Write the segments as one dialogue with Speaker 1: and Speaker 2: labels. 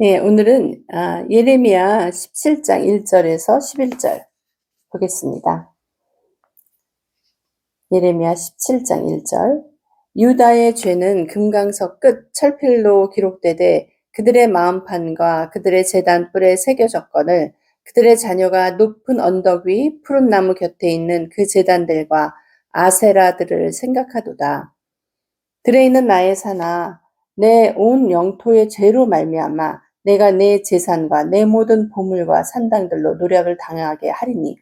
Speaker 1: 네, 오늘은 예레미야 17장 1절에서 11절 보겠습니다. 예레미야 17장 1절. 유다의 죄는 금강석 끝 철필로 기록되되 그들의 마음판과 그들의 제단 뿔에 새겨졌거늘 그들의 자녀가 높은 언덕 위 푸른 나무 곁에 있는 그 제단들과 아세라들을 생각하도다. 들에 있는 나의 산아, 내 온 영토의 죄로 말미암아 내가 내 재산과 내 모든 보물과 산당들로 노력을 당하게 하리니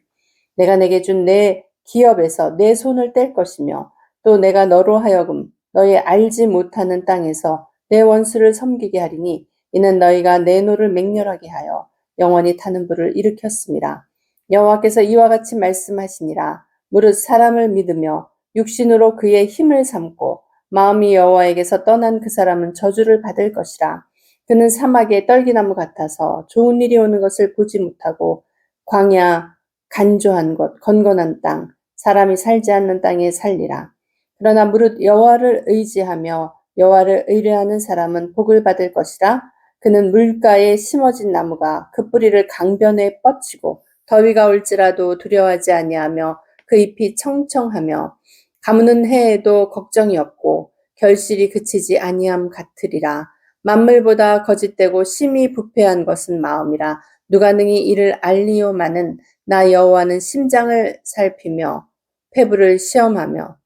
Speaker 1: 내가 내게 준 내 기업에서 내 손을 뗄 것이며 또 내가 너로 하여금 너의 알지 못하는 땅에서 내 원수를 섬기게 하리니 이는 너희가 내 노를 맹렬하게 하여 영원히 타는 불을 일으켰습니다. 여호와께서 이와 같이 말씀하시니라. 무릇 사람을 믿으며 육신으로 그의 힘을 삼고 마음이 여호와에게서 떠난 그 사람은 저주를 받을 것이라. 그는 사막의 떨기나무 같아서 좋은 일이 오는 것을 보지 못하고 광야, 간조한 곳, 건건한 땅, 사람이 살지 않는 땅에 살리라. 그러나 무릇 여호와를 의지하며 여호와를 의뢰하는 사람은 복을 받을 것이라. 그는 물가에 심어진 나무가 그 뿌리를 강변에 뻗치고 더위가 올지라도 두려워하지 아니하며 그 잎이 청청하며 가무는 해에도 걱정이 없고 결실이 그치지 아니함 같으리라. 만물보다 거짓되고 심히 부패한 것은 마음이라. 누가 능히 이를 알리오마는 나 여호와는 심장을 살피며 폐부를 시험하며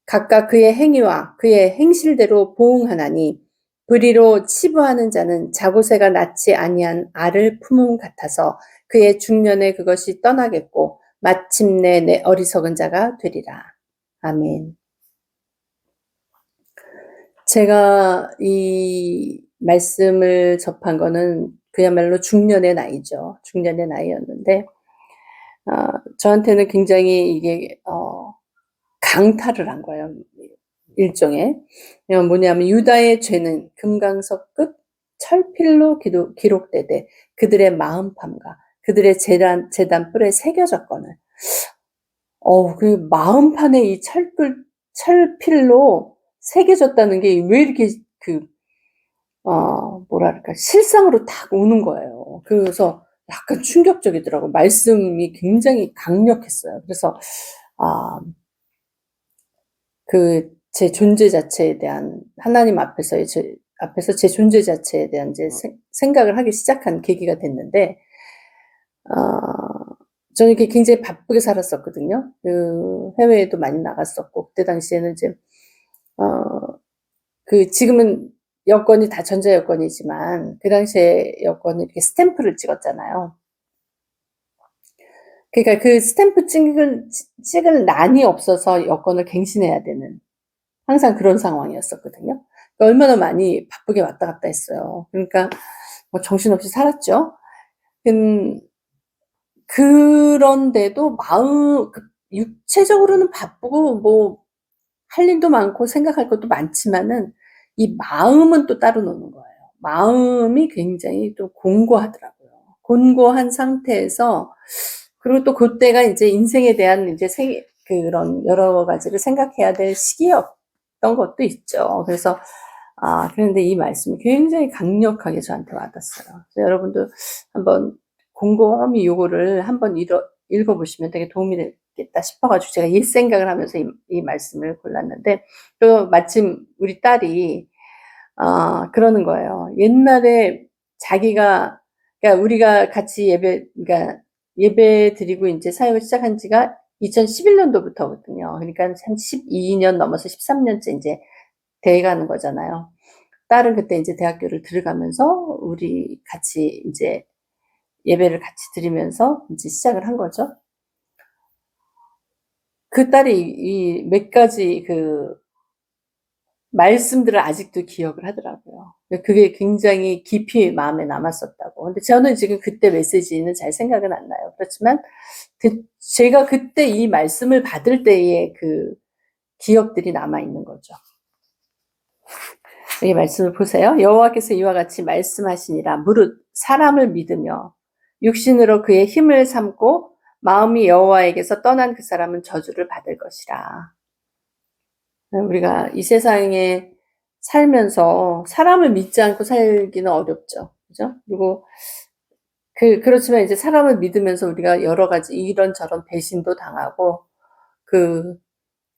Speaker 1: 각각 그의 행위와 그의 행실대로 보응하나니 불의로 치부하는 자는 자고새가 낳지 아니한 알을 품음 같아서 그의 중년에 그것이 떠나겠고 마침내 내 어리석은 자가 되리라. 아멘. 제가 이 말씀을 접한 거는 그야말로 중년의 나이죠. 중년의 나이였는데 저한테는 굉장히 이게 강탈을 한 거예요. 일종의. 뭐냐면 유다의 죄는 금강석 끝 철필로 기록되되 그들의 마음판과 그들의 제단 뿔에 새겨졌거늘. 그 마음판에 이 철필로 새겨졌다는 게 왜 이렇게 뭐랄까, 실상으로 딱 오는 거예요. 그래서 약간 충격적이더라고. 말씀이 굉장히 강력했어요. 그래서, 제 존재 자체에 대한, 하나님 앞에서 제 존재 자체에 대한 이제 생각을 하기 시작한 계기가 됐는데, 저는 이렇게 굉장히 바쁘게 살았었거든요. 해외에도 많이 나갔었고, 그때 당시에는 이제, 지금은 여권이 다 전자여권이지만, 그 당시에 여권은 이렇게 스탬프를 찍었잖아요. 그러니까 그 스탬프 찍을 난이 없어서 여권을 갱신해야 되는, 항상 그런 상황이었었거든요. 그러니까 얼마나 많이 바쁘게 왔다 갔다 했어요. 그러니까 뭐 정신없이 살았죠. 그런데도 육체적으로는 바쁘고 뭐 할 일도 많고 생각할 것도 많지만은 이 마음은 또 따로 노는 거예요. 마음이 굉장히 좀 곤고하더라고요. 곤고한 상태에서, 그리고 또 그때가 이제 인생에 대한 이제 그런 여러 가지를 생각해야 될 시기였던 것도 있죠. 그래서 그런데 이 말씀이 굉장히 강력하게 저한테 와닿았어요. 그래서 여러분도 한번 곰곰이 요거를 한번 읽어보시면 되게 도움이 되겠다 싶어가지고 제가 이 생각을 하면서 이 말씀을 골랐는데, 또 마침 우리 딸이 그러는 거예요. 옛날에 자기가, 그러니까 우리가 같이 그러니까 예배 드리고 이제 사역을 시작한 지가 2011년도부터거든요. 그러니까 한 12년 넘어서 13년째 이제 돼가는 거잖아요. 딸은 그때 이제 대학교를 들어가면서 우리 같이 이제 예배를 같이 드리면서 이제 시작을 한 거죠. 그 딸이 이 몇 가지 말씀들을 아직도 기억을 하더라고요. 그게 굉장히 깊이 마음에 남았었다고. 근데 저는 지금 그때 메시지는 잘 생각은 안 나요. 그렇지만 제가 그때 이 말씀을 받을 때의 그 기억들이 남아있는 거죠. 이 말씀을 보세요. 여호와께서 이와 같이 말씀하시니라. 무릇 사람을 믿으며 육신으로 그의 힘을 삼고 마음이 여호와에게서 떠난 그 사람은 저주를 받을 것이라. 우리가 이 세상에 살면서 사람을 믿지 않고 살기는 어렵죠. 그죠? 그리고 그렇지만 이제 사람을 믿으면서 우리가 여러 가지 이런저런 배신도 당하고 그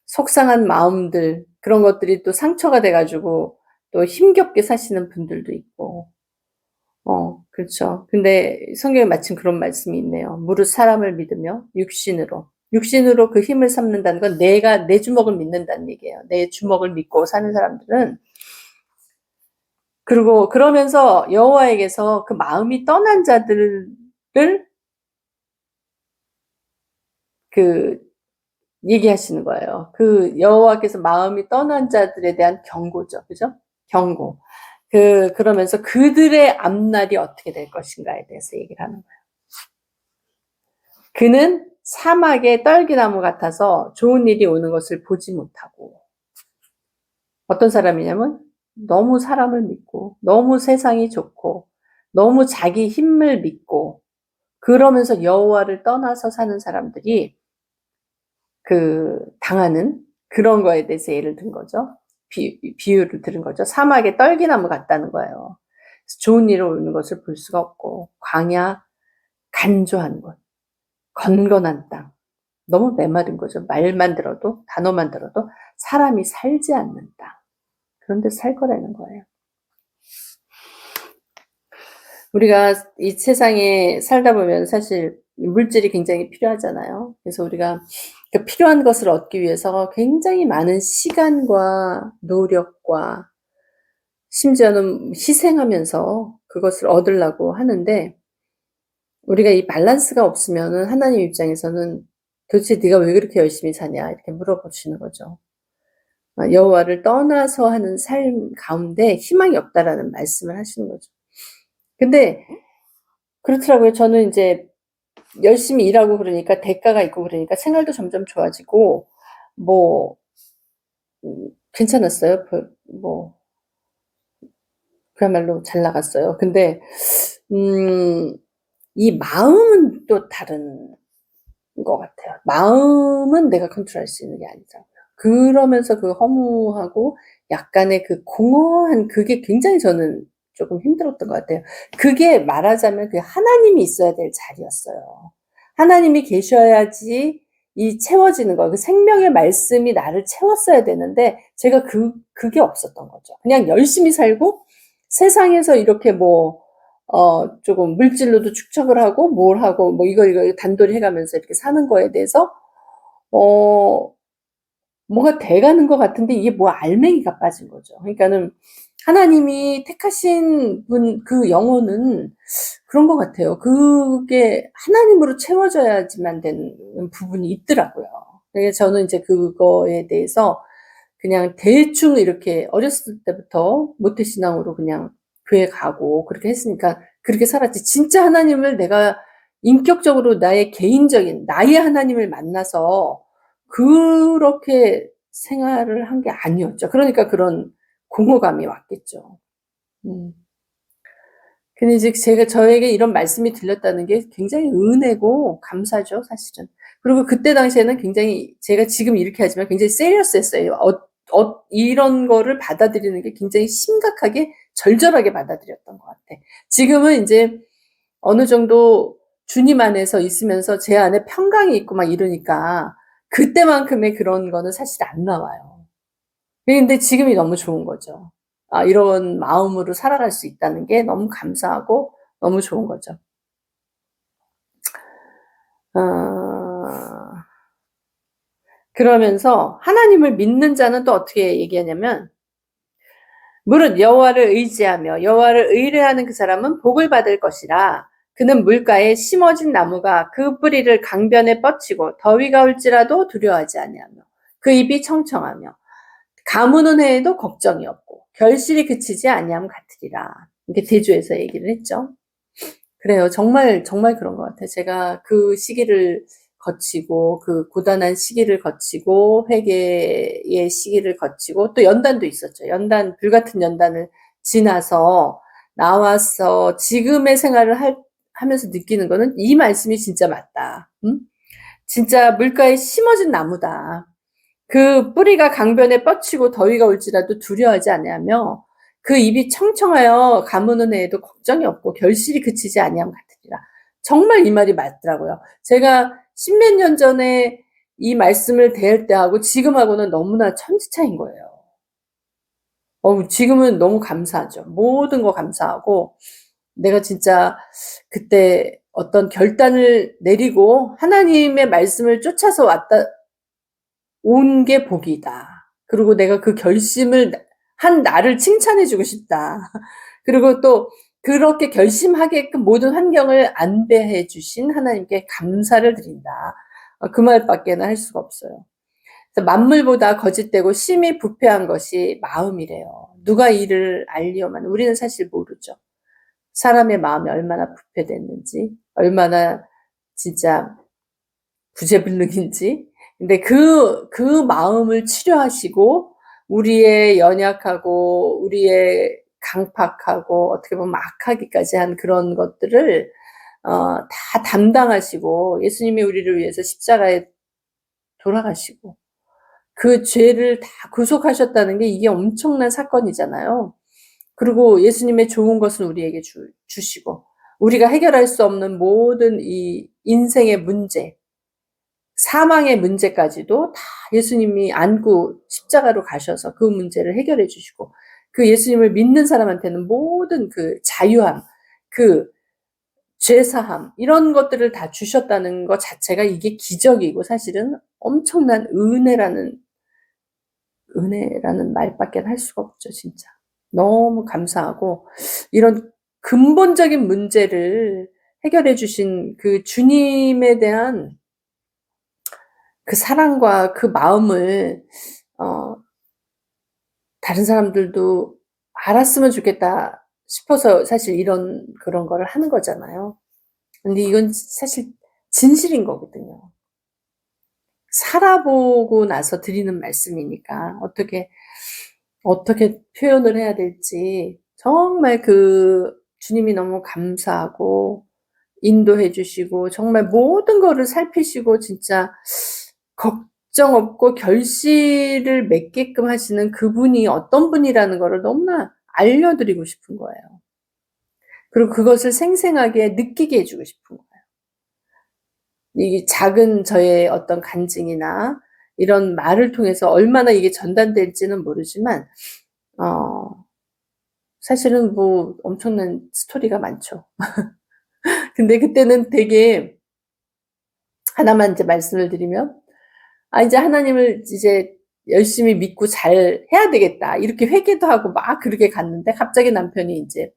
Speaker 1: 속상한 마음들 그런 것들이 또 상처가 돼 가지고 또 힘겹게 사시는 분들도 있고. 그렇죠. 근데 성경에 마침 그런 말씀이 있네요. 무릇 사람을 믿으며 육신으로 그 힘을 삼는다는 건 내가 내 주먹을 믿는다는 얘기예요. 내 주먹을 믿고 사는 사람들은 그리고 그러면서 여호와에게서 그 마음이 떠난 자들을 그 얘기하시는 거예요. 그 여호와께서 마음이 떠난 자들에 대한 경고죠. 그죠? 경고. 그러면서 그들의 앞날이 어떻게 될 것인가에 대해서 얘기를 하는 거예요. 그는 사막의 떨기나무 같아서 좋은 일이 오는 것을 보지 못하고 어떤 사람이냐면 너무 사람을 믿고 너무 세상이 좋고 너무 자기 힘을 믿고 그러면서 여호와를 떠나서 사는 사람들이 당하는 그런 거에 대해서 예를 든 거죠. 비유를 들은 거죠. 사막의 떨기나무 같다는 거예요. 좋은 일이 오는 것을 볼 수가 없고 광야 간조한 곳, 건건한 땅. 너무 메마른 거죠. 말만 들어도 단어만 들어도 사람이 살지 않는 땅. 그런 데서 살 거라는 거예요. 우리가 이 세상에 살다 보면 사실 물질이 굉장히 필요하잖아요. 그래서 우리가 그 필요한 것을 얻기 위해서 굉장히 많은 시간과 노력과 심지어는 희생하면서 그것을 얻으려고 하는데 우리가 이 밸런스가 없으면은 하나님 입장에서는 도대체 네가 왜 그렇게 열심히 사냐 이렇게 물어보시는 거죠. 여호와를 떠나서 하는 삶 가운데 희망이 없다라는 말씀을 하시는 거죠. 근데 그렇더라고요. 저는 이제 열심히 일하고 그러니까 대가가 있고 그러니까 생활도 점점 좋아지고 뭐 괜찮았어요. 그야말로 잘 나갔어요. 근데 이 마음은 또 다른 것 같아요. 마음은 내가 컨트롤할 수 있는 게 아니더라고요. 그러면서 그 허무하고 약간의 그 공허한 그게 굉장히 저는 조금 힘들었던 것 같아요. 그게 말하자면 그 하나님이 있어야 될 자리였어요. 하나님이 계셔야지 이 채워지는 거, 그 생명의 말씀이 나를 채웠어야 되는데 제가 그게 없었던 거죠. 그냥 열심히 살고 세상에서 이렇게 조금 물질로도 축적을 하고 뭘 하고 이거 단돌이 해가면서 이렇게 사는 거에 대해서 뭐가 돼가는 것 같은데 이게 알맹이가 빠진 거죠. 그러니까는 하나님이 택하신 분 그 영혼은 그런 것 같아요. 그게 하나님으로 채워져야지만 되는 부분이 있더라고요. 그래서 저는 이제 그거에 대해서 그냥 대충 이렇게 어렸을 때부터 모태신앙으로 그냥 교회 가고 그렇게 했으니까 그렇게 살았지. 진짜 하나님을 내가 인격적으로 나의 개인적인 나의 하나님을 만나서 그렇게 생활을 한 게 아니었죠. 그러니까 그런 공허감이 왔겠죠. 근데 이제 저에게 이런 말씀이 들렸다는 게 굉장히 은혜고 감사죠, 사실은. 그리고 그때 당시에는 굉장히 제가 지금 이렇게 하지만 굉장히 세리어스했어요. 이런 거를 받아들이는 게 굉장히 심각하게 절절하게 받아들였던 것 같아. 지금은 이제 어느 정도 주님 안에서 있으면서 제 안에 평강이 있고 막 이러니까 그때만큼의 그런 거는 사실 안 나와요. 근데 지금이 너무 좋은 거죠. 이런 마음으로 살아갈 수 있다는 게 너무 감사하고 너무 좋은 거죠. 그러면서 하나님을 믿는 자는 또 어떻게 얘기하냐면 무릇 여호와를 의지하며 여호와를 의뢰하는 그 사람은 복을 받을 것이라. 그는 물가에 심어진 나무가 그 뿌리를 강변에 뻗치고 더위가 올지라도 두려워하지 아니하며 그 잎이 청청하며 가무는 해에도 걱정이 없고 결실이 그치지 아니함 같으리라. 이렇게 대주에서 얘기를 했죠. 그래요. 정말 정말 그런 것 같아요. 제가 그 시기를 거치고 그 고단한 시기를 거치고 회개의 시기를 거치고 또 연단도 있었죠. 불같은 연단을 지나서 나와서 지금의 생활을 하면서 느끼는 거는 이 말씀이 진짜 맞다. 진짜 물가에 심어진 나무다. 그 뿌리가 강변에 뻗치고 더위가 올지라도 두려워하지 아니하며 그 입이 청청하여 가무는 애에도 걱정이 없고 결실이 그치지 아니함 같으리라. 정말 이 말이 맞더라고요. 제가 십몇 년 전에 이 말씀을 대할 때하고 지금하고는 너무나 천지차이인 거예요. 지금은 너무 감사하죠. 모든 거 감사하고 내가 진짜 그때 어떤 결단을 내리고 하나님의 말씀을 쫓아서 온 게 복이다. 그리고 내가 그 결심을 한 나를 칭찬해 주고 싶다. 그리고 또 그렇게 결심하게끔 모든 환경을 안배해 주신 하나님께 감사를 드린다. 그 말밖에는 할 수가 없어요. 그래서 만물보다 거짓되고 심히 부패한 것이 마음이래요. 누가 이를 알리오만 우리는 사실 모르죠. 사람의 마음이 얼마나 부패됐는지, 얼마나 진짜 부재불능인지. 근데 그 마음을 치료하시고 우리의 연약하고 우리의 강팍하고 어떻게 보면 악하기까지 한 그런 것들을 다 담당하시고 예수님이 우리를 위해서 십자가에 돌아가시고 그 죄를 다 구속하셨다는 게 이게 엄청난 사건이잖아요. 그리고 예수님의 좋은 것은 우리에게 주시고 우리가 해결할 수 없는 모든 이 인생의 문제, 사망의 문제까지도 다 예수님이 안고 십자가로 가셔서 그 문제를 해결해 주시고 그 예수님을 믿는 사람한테는 모든 그 자유함, 그 죄사함 이런 것들을 다 주셨다는 것 자체가 이게 기적이고 사실은 엄청난 은혜라는 말밖에 할 수가 없죠, 진짜. 너무 감사하고 이런 근본적인 문제를 해결해 주신 그 주님에 대한 그 사랑과 그 마음을 다른 사람들도 알았으면 좋겠다 싶어서 사실 그런 거를 하는 거잖아요. 근데 이건 사실 진실인 거거든요. 살아보고 나서 드리는 말씀이니까 어떻게 표현을 해야 될지 정말 그 주님이 너무 감사하고 인도해 주시고 정말 모든 거를 살피시고 진짜 걱정 없고 결실을 맺게끔 하시는 그분이 어떤 분이라는 거를 너무나 알려드리고 싶은 거예요. 그리고 그것을 생생하게 느끼게 해주고 싶은 거예요. 이 작은 저의 어떤 간증이나 이런 말을 통해서 얼마나 이게 전달될지는 모르지만 사실은 뭐 엄청난 스토리가 많죠. 근데 그때는 되게 하나만 이제 말씀을 드리면 이제 하나님을 이제 열심히 믿고 잘 해야 되겠다. 이렇게 회개도 하고 막 그렇게 갔는데 갑자기 남편이 이제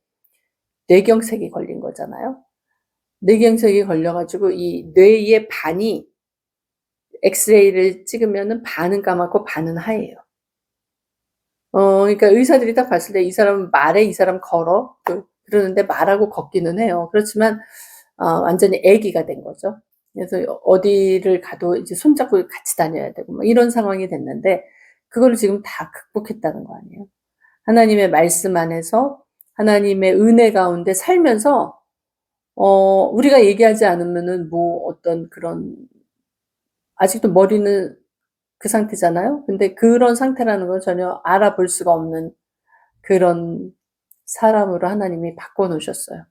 Speaker 1: 뇌경색이 걸린 거잖아요. 뇌경색이 걸려가지고 이 뇌의 반이 엑스레이를 찍으면은 반은 까맣고 반은 하얘요. 그러니까 의사들이 딱 봤을 때 이 사람은 말해, 이 사람 걸어. 그러는데 말하고 걷기는 해요. 그렇지만, 완전히 애기가 된 거죠. 그래서 어디를 가도 이제 손잡고 같이 다녀야 되고, 뭐 이런 상황이 됐는데, 그거를 지금 다 극복했다는 거 아니에요. 하나님의 말씀 안에서, 하나님의 은혜 가운데 살면서, 우리가 얘기하지 않으면은 뭐 어떤 그런, 아직도 머리는 그 상태잖아요. 근데 그런 상태라는 걸 전혀 알아볼 수가 없는 그런 사람으로 하나님이 바꿔놓으셨어요.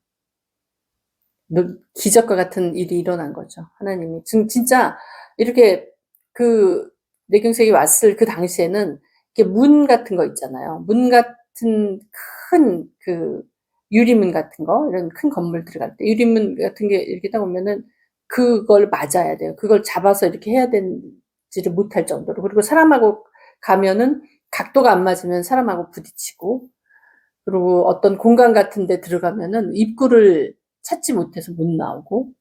Speaker 1: 기적과 같은 일이 일어난 거죠. 하나님이. 진짜 이렇게 그 뇌경색이 왔을 그 당시에는 이렇게 문 같은 거 있잖아요. 문 같은 큰 그 유리문 같은 거, 이런 큰 건물 들어갈 때 유리문 같은 게 이렇게 딱 오면은 그걸 맞아야 돼요. 그걸 잡아서 이렇게 해야 되지를 못할 정도로. 그리고 사람하고 가면은 각도가 안 맞으면 사람하고 부딪히고, 그리고 어떤 공간 같은 데 들어가면은 입구를 찾지 못해서 못 나오고,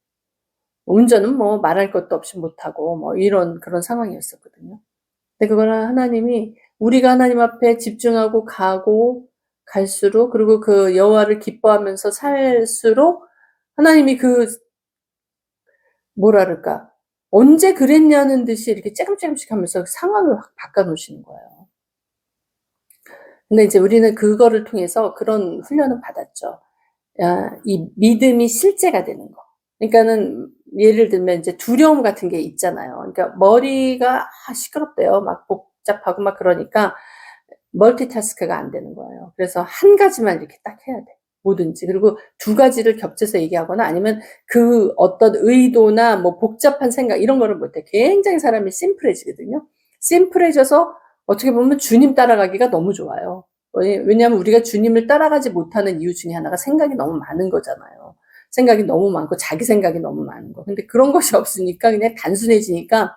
Speaker 1: 운전은 뭐 말할 것도 없이 못하고, 뭐 이런 그런 상황이었었거든요. 근데 그거는 하나님이 우리가 하나님 앞에 집중하고 가고 갈수록, 그리고 그 여호와를 기뻐하면서 살수록 하나님이 뭐라 그럴까, 언제 그랬냐는 듯이 이렇게 조금씩 하면서 상황을 확 바꿔놓으시는 거예요. 근데 이제 우리는 그거를 통해서 그런 훈련을 받았죠. 이 믿음이 실제가 되는 거. 그러니까는 예를 들면 이제 두려움 같은 게 있잖아요. 그러니까 머리가 시끄럽대요. 막 복잡하고 막 그러니까 멀티태스크가 안 되는 거예요. 그래서 한 가지만 이렇게 딱 해야 돼. 뭐든지. 그리고 두 가지를 겹쳐서 얘기하거나 아니면 그 어떤 의도나 뭐 복잡한 생각 이런 거를 못해. 굉장히 사람이 심플해지거든요. 심플해져서 어떻게 보면 주님 따라가기가 너무 좋아요. 왜냐하면 우리가 주님을 따라가지 못하는 이유 중에 하나가 생각이 너무 많은 거잖아요. 생각이 너무 많고 자기 생각이 너무 많은 거. 근데 그런 것이 없으니까 그냥 단순해지니까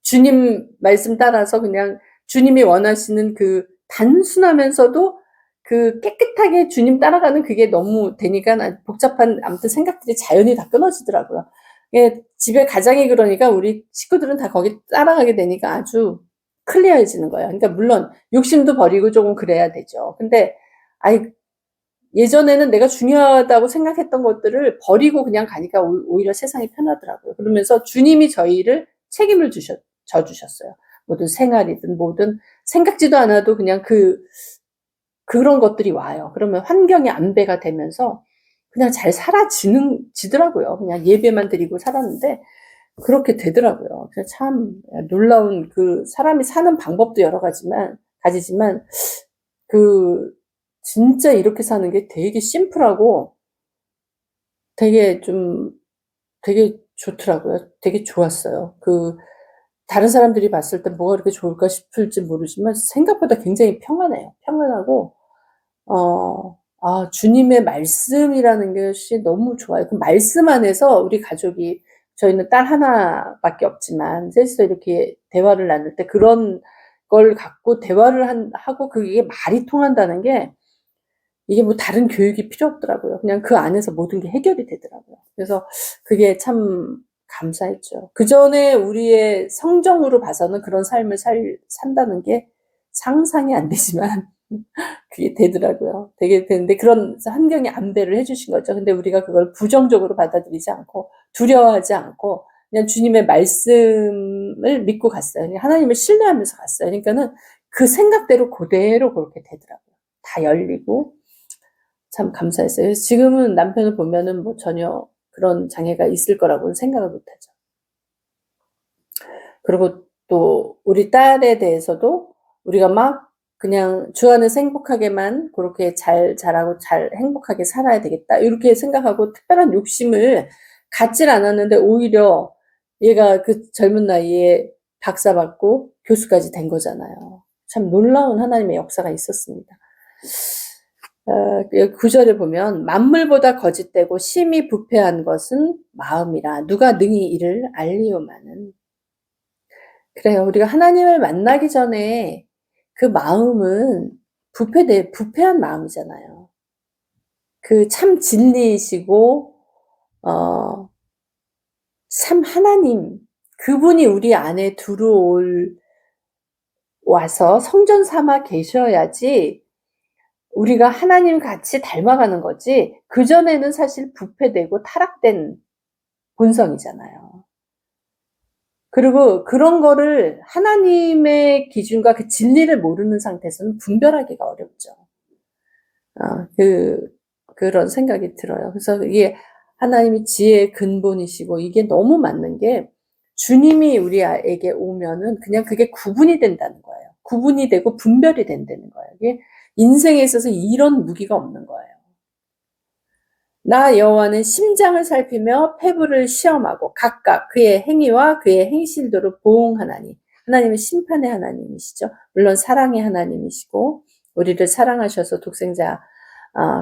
Speaker 1: 주님 말씀 따라서 그냥 주님이 원하시는 그 단순하면서도 그 깨끗하게 주님 따라가는 그게 너무 되니까 복잡한 아무튼 생각들이 자연히 다 끊어지더라고요. 예, 집에 가장이 그러니까 우리 식구들은 다 거기 따라가게 되니까 아주 클리어해지는 거예요. 그러니까 물론 욕심도 버리고 조금 그래야 되죠. 근데 아이 예전에는 내가 중요하다고 생각했던 것들을 버리고 그냥 가니까 오히려 세상이 편하더라고요. 그러면서 주님이 저희를 책임을 져주셨어요. 모든 생활이든 뭐든 생각지도 않아도 그냥 그런 것들이 와요. 그러면 환경이 안배가 되면서 그냥 잘 지더라고요. 그냥 예배만 드리고 살았는데 그렇게 되더라고요. 그래서 참 놀라운 그 사람이 사는 방법도 여러 가지지만 그 진짜 이렇게 사는 게 되게 심플하고 되게 되게 좋더라고요. 되게 좋았어요. 다른 사람들이 봤을 때 뭐가 그렇게 좋을까 싶을지 모르지만 생각보다 굉장히 평안해요. 평안하고, 주님의 말씀이라는 것이 너무 좋아요. 그 말씀 안에서 우리 가족이, 저희는 딸 하나밖에 없지만, 셋이서 이렇게 대화를 나눌 때 그런 걸 갖고 대화를 하고 그게 말이 통한다는 게 이게 뭐 다른 교육이 필요 없더라고요. 그냥 그 안에서 모든 게 해결이 되더라고요. 그래서 그게 참 감사했죠. 그전에 우리의 성정으로 봐서는 그런 삶을 산다는 게 상상이 안 되지만 그게 되더라고요. 되게 되는데 그런 환경이 안배를 해주신 거죠. 근데 우리가 그걸 부정적으로 받아들이지 않고 두려워하지 않고 그냥 주님의 말씀을 믿고 갔어요. 하나님을 신뢰하면서 갔어요. 그러니까는 그 생각대로 그대로 그렇게 되더라고요. 다 열리고 참 감사했어요. 그래서 지금은 남편을 보면은 뭐 전혀 그런 장애가 있을 거라고는 생각을 못 하죠. 그리고 또 우리 딸에 대해서도 우리가 막 그냥 주 안에서 행복하게만 그렇게 잘 자라고 잘 행복하게 살아야 되겠다. 이렇게 생각하고 특별한 욕심을 갖질 않았는데 오히려 얘가 그 젊은 나이에 박사 받고 교수까지 된 거잖아요. 참 놀라운 하나님의 역사가 있었습니다. 9절에 보면 만물보다 거짓되고 심히 부패한 것은 마음이라 누가 능히 이를 알리오마는. 그래요. 우리가 하나님을 만나기 전에 그 마음은 부패한 마음이잖아요. 그 참 진리이시고 참 하나님 그분이 우리 안에 와서 성전 삼아 계셔야지 우리가 하나님 같이 닮아가는 거지 그전에는 사실 부패되고 타락된 본성이잖아요. 그리고 그런 거를 하나님의 기준과 그 진리를 모르는 상태에서는 분별하기가 어렵죠. 그런 생각이 들어요. 그래서 이게 하나님이 지혜의 근본이시고 이게 너무 맞는 게 주님이 우리에게 오면은 그냥 그게 구분이 된다는 거예요. 구분이 되고 분별이 된다는 거예요. 이게 인생에 있어서 이런 무기가 없는 거예요. 나 여호와는 심장을 살피며 폐부를 시험하고 각각 그의 행위와 그의 행실대로 보응하나니. 하나님은 심판의 하나님이시죠. 물론 사랑의 하나님이시고 우리를 사랑하셔서 독생자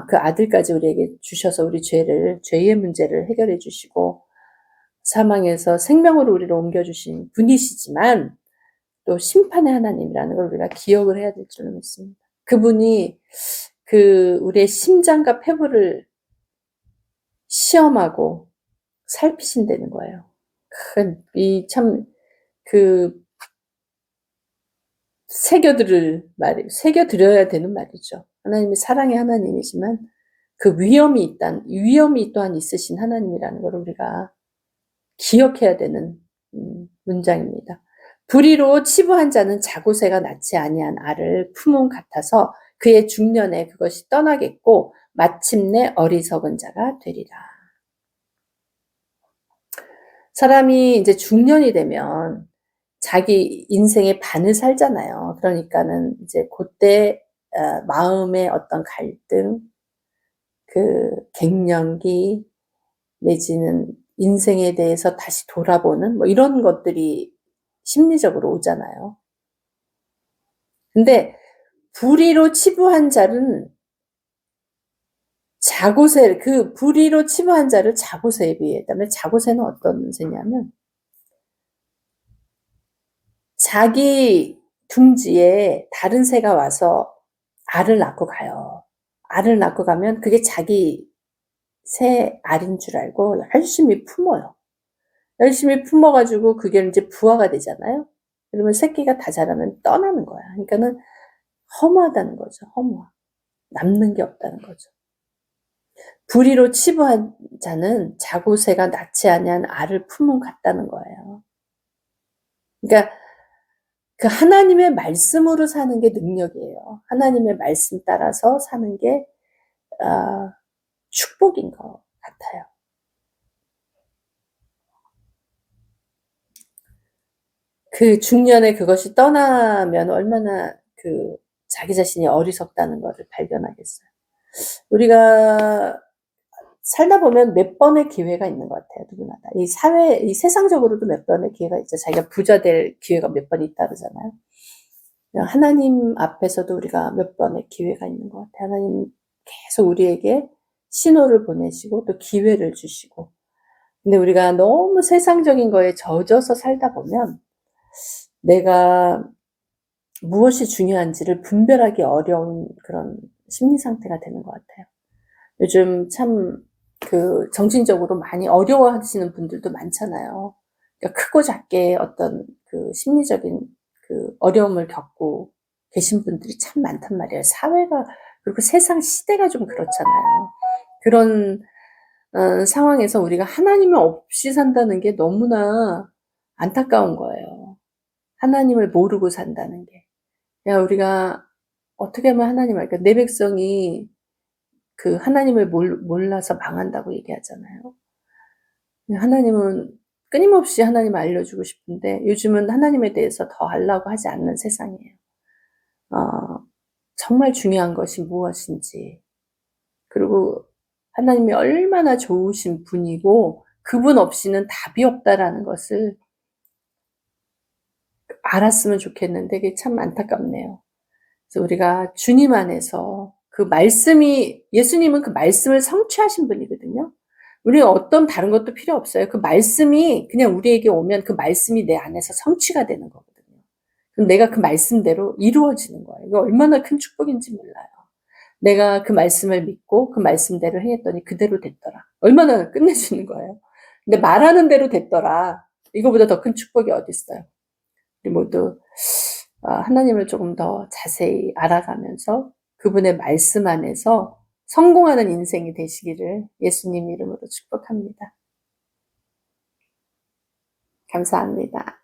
Speaker 1: 그 아들까지 우리에게 주셔서 우리 죄의 문제를 해결해 주시고 사망에서 생명으로 우리를 옮겨주신 분이시지만 또 심판의 하나님이라는 걸 우리가 기억을 해야 될 줄로 믿습니다. 그분이 우리의 심장과 폐부를 시험하고 살피신다는 거예요. 새겨드려야 되는 말이죠. 하나님이 사랑의 하나님이지만 그 위험이 또한 있으신 하나님이라는 걸 우리가 기억해야 되는 문장입니다. 불의로 치부한 자는 자고새가 낳지 아니한 알을 품은 같아서 그의 중년에 그것이 떠나겠고 마침내 어리석은 자가 되리라. 사람이 이제 중년이 되면 자기 인생의 반을 살잖아요. 그러니까는 이제 그때 마음의 어떤 갈등, 그 갱년기 내지는 인생에 대해서 다시 돌아보는 뭐 이런 것들이 심리적으로 오잖아요. 근데 불의로 치부한 자는 자고세, 그 불의로 치부한 자를 자고세에 비했다면, 자고세는 어떤 세냐면 자기 둥지에 다른 새가 와서 알을 낳고 가요. 알을 낳고 가면 그게 자기 새 알인 줄 알고 열심히 품어요. 열심히 품어가지고 그게 이제 부화가 되잖아요. 그러면 새끼가 다 자라면 떠나는 거야. 그러니까는 허무하다는 거죠. 허무하. 남는 게 없다는 거죠. 불의로 치부한 자는 자고새가 낳지 아니한 알을 품은 같다는 거예요. 그러니까 그 하나님의 말씀으로 사는 게 능력이에요. 하나님의 말씀 따라서 사는 게 축복인 것 같아요. 그 중년에 그것이 떠나면 얼마나 그 자기 자신이 어리석다는 것을 발견하겠어요. 우리가 살다 보면 몇 번의 기회가 있는 것 같아요. 누구나다. 이 사회, 이 세상적으로도 몇 번의 기회가 있죠. 자기가 부자 될 기회가 몇 번 있다 그러잖아요. 하나님 앞에서도 우리가 몇 번의 기회가 있는 것 같아요. 하나님 계속 우리에게 신호를 보내시고 또 기회를 주시고. 근데 우리가 너무 세상적인 거에 젖어서 살다 보면 내가 무엇이 중요한지를 분별하기 어려운 그런 심리 상태가 되는 것 같아요. 요즘 참 그 정신적으로 많이 어려워하시는 분들도 많잖아요. 그러니까 크고 작게 어떤 그 심리적인 그 어려움을 겪고 계신 분들이 참 많단 말이에요. 사회가, 그리고 세상 시대가 좀 그렇잖아요. 그런 상황에서 우리가 하나님이 없이 산다는 게 너무나 안타까운 거예요. 하나님을 모르고 산다는 게. 야, 우리가 어떻게 하면 그러니까 내 백성이 그 하나님을 몰라서 망한다고 얘기하잖아요. 하나님은 끊임없이 하나님을 알려주고 싶은데 요즘은 하나님에 대해서 더 알라고 하지 않는 세상이에요. 정말 중요한 것이 무엇인지, 그리고 하나님이 얼마나 좋으신 분이고 그분 없이는 답이 없다라는 것을 알았으면 좋겠는데 그게 참 안타깝네요. 그래서 우리가 주님 안에서 그 말씀이, 예수님은 그 말씀을 성취하신 분이거든요. 우리가 어떤 다른 것도 필요 없어요. 그 말씀이 그냥 우리에게 오면 그 말씀이 내 안에서 성취가 되는 거거든요. 그럼 내가 그 말씀대로 이루어지는 거예요. 이거 얼마나 큰 축복인지 몰라요. 내가 그 말씀을 믿고 그 말씀대로 행했더니 그대로 됐더라. 얼마나 끝내주는 거예요. 근데 말하는 대로 됐더라. 이거보다 더 큰 축복이 어디 있어요. 우리 모두 하나님을 조금 더 자세히 알아가면서 그분의 말씀 안에서 성공하는 인생이 되시기를 예수님 이름으로 축복합니다. 감사합니다.